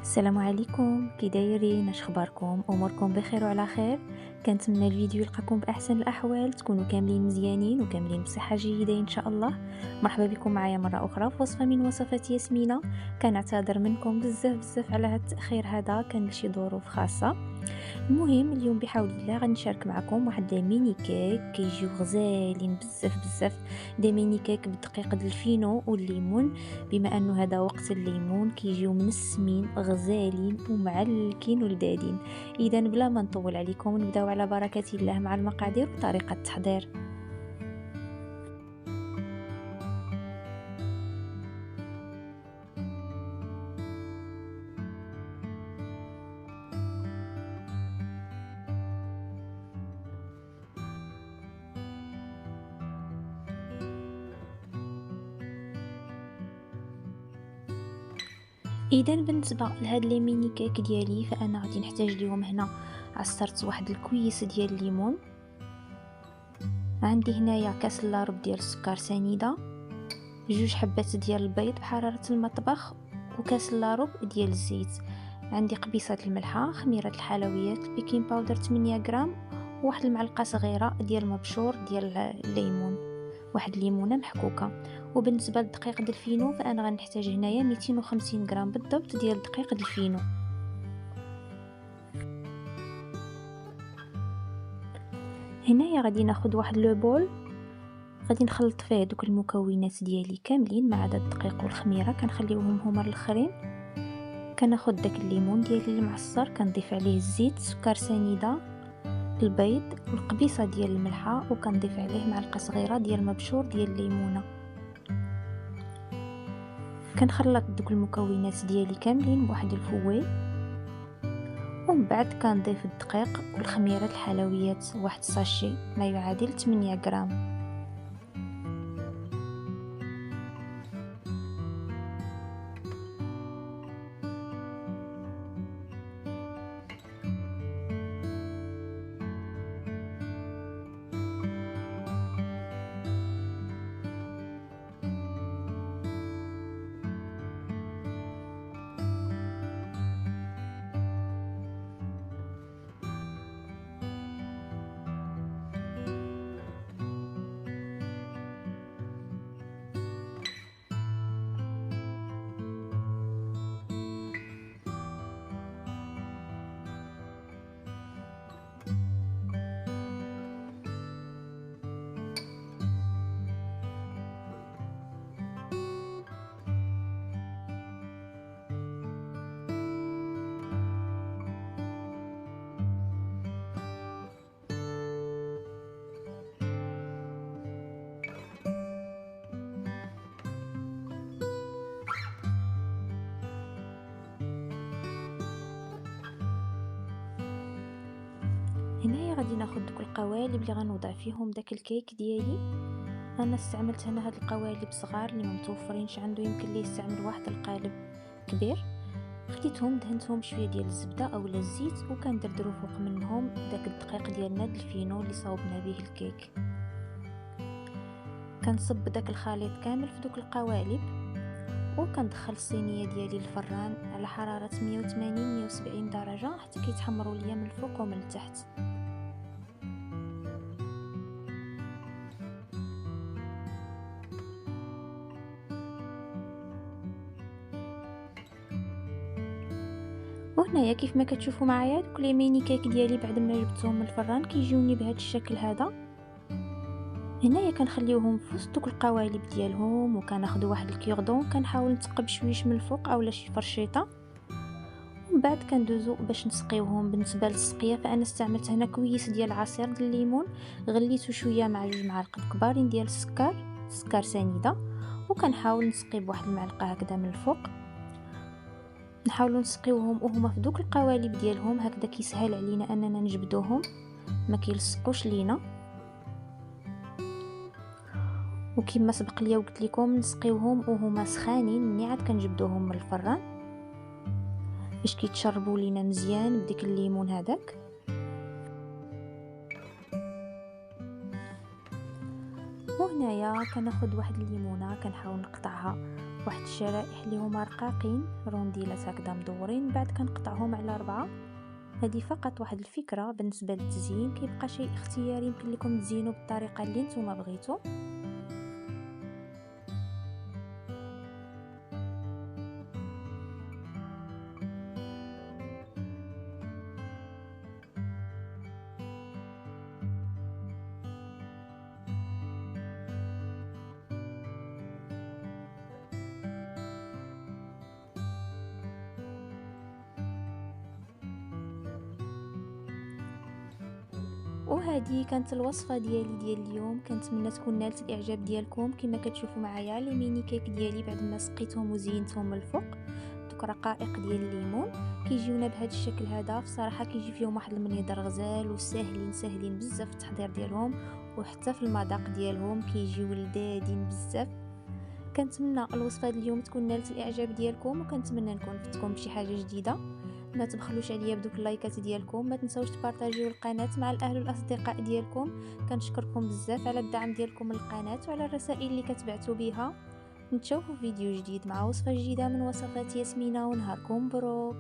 السلام عليكم، كي دايرين؟ اش اخباركم؟ اموركم بخير وعلى خير. كنتمنى الفيديو يلقاكم باحسن الاحوال، تكونوا كاملين مزيانين وكاملين بصحه جيده ان شاء الله. مرحبا بكم معايا مره اخرى في وصفه من وصفات ياسمينه. كنعتذر منكم بزاف على هذا التاخير، هذا كان لشي ظروف خاصه. المهم اليوم بحول الله غنشارك معكم واحد الميني كيك كيجيو غزالين بزاف. دي ميني كيك بالدقيق د الفينو والليمون. بما انه هذا وقت الليمون كيجيو منسمين غزالين ومعلكين ولذاذين. اذا بلا ما نطول عليكم نبداو على بركه الله مع المقادير وطريقه التحضير. اذا بالنسبه لهاد لي ميني كيك ديالي فانا غادي نحتاج ليهم هنا. عصرت واحد الكويس ديال الليمون، عندي هنايا كاس لارب ديال السكر سنيده، جوج حبات ديال البيض بحراره المطبخ، وكاس لارب ديال الزيت. عندي قبيصه الملحه، خميره الحلويات، البيكين باودر 8 غرام، وواحد المعلقه صغيره ديال المبشور ديال الليمون، واحد الليمونه محكوكه. وبالنسبه للدقيق ديال الفينو فانا غنحتاج هنايا 250 غرام بالضبط ديال دقيق الفينو. هنايا غادي ناخذ واحد لو بول، غادي نخلط فيه دوك المكونات ديالي كاملين ما عدا الدقيق والخميره، كنخليوهم هما الاخرين. كناخذ داك الليمون ديالي المعصر، كنضيف عليه الزيت، سكر سنيده، البيض والقبيصه ديال الملحه، وكنضيف عليه معلقه صغيره ديال المبشور ديال الليمونه. كنخلط دوك المكونات ديالي كاملين بواحد الفوي، ومن بعد كنضيف الدقيق والخميره الحلويات، واحد ساشي ما يعادل 8 غرام. هنايا غادي ناخذ دوك القوالب اللي غنوضع فيهم داك الكيك ديالي. انا استعملت هنا هاد القوالب صغار اللي متوفرينش عنده، يمكن ليه يستعمل واحد القالب كبير. خديتهم دهنتهم شويه ديال الزبده اولا الزيت، وكندردرو فوق منهم داك الدقيق ديالنا د الفينو اللي صاوبنا به الكيك. كنصب داك الخليط كامل في دوك القوالب، وكندخل الصينيه ديالي للفران على حراره 180 170 درجه حتى كيتحمروا ليا من الفوق ومن التحت. وهنايا كيف ما كتشوفوا معايا دوك لي ميني كيك ديالي بعد ما جبتهم من الفران كيجيوني بهذا الشكل هذا. هنايا كنخليوهم في وسط دوك القوالب ديالهم، وكناخذ واحد الكيردون كنحاول نثقب شويش من الفوق اولا شي فرشيطه، ومن بعد كندوزو باش نسقيوهم. بالنسبه للسقيه فانا استعملت هنا كويس ديال عصير د الليمون، غليته شويه مع 2 معالق كبارين ديال السكر سنيده، وكنحاول نسقي بواحد المعلقه هكذا من الفوق. نحاولوا نسقيوهم وهما في دوك القوالب ديالهم، هكذا كيسهل علينا اننا نجبدوهم ما كيلصقوش لينا. وكما سبق ليا وقلت لكم نسقيوهم وهما سخانين، مني عاد كنجبدوهم من الفران باش كيتشربوا لينا مزيان بديك الليمون هذاك. وهنايا كناخذ واحد الليمونه كنحاول نقطعها واحد الشرائح اللي هما رقاقين رونديلات هكذا مدورين، بعد كنقطعهم على 4. هذه فقط واحد الفكره بالنسبه للتزيين، كيبقى شيء اختياري يمكن لكم تزينوا بالطريقه اللي نتوما بغيتو. وهذه كانت الوصفه ديالي اليوم. كنتمنى تكون نالت الاعجاب ديالكم. كما كتشوفوا معايا لي ميني كيك ديالي بعد ما سقيتهم وزينتهم من الفوق، دوك رقائق ديال الليمون كيجيونا بهذا الشكل هذا. بصراحه كيجي فيهم واحد المنظر غزال وساهلين بزاف في التحضير ديالهم، وحتى في المذاق ديالهم كيجيو لذاذين بزاف. كنتمنى الوصفه اليوم تكون نالت الاعجاب ديالكم، وكنتمنى نكون فتكم بشي حاجه جديده. ما تبخلوش عليا بدوك اللايكات ديالكم، ما تنساوش تبارطاجيو القناه مع الاهل والاصدقاء ديالكم. كنشكركم بزاف على الدعم ديالكم للقناه وعلى الرسائل اللي كتبعتوا بها. نتشوفوا في فيديو جديد مع وصفه جديده من وصفات ياسمينه، ونهاركم مبروك.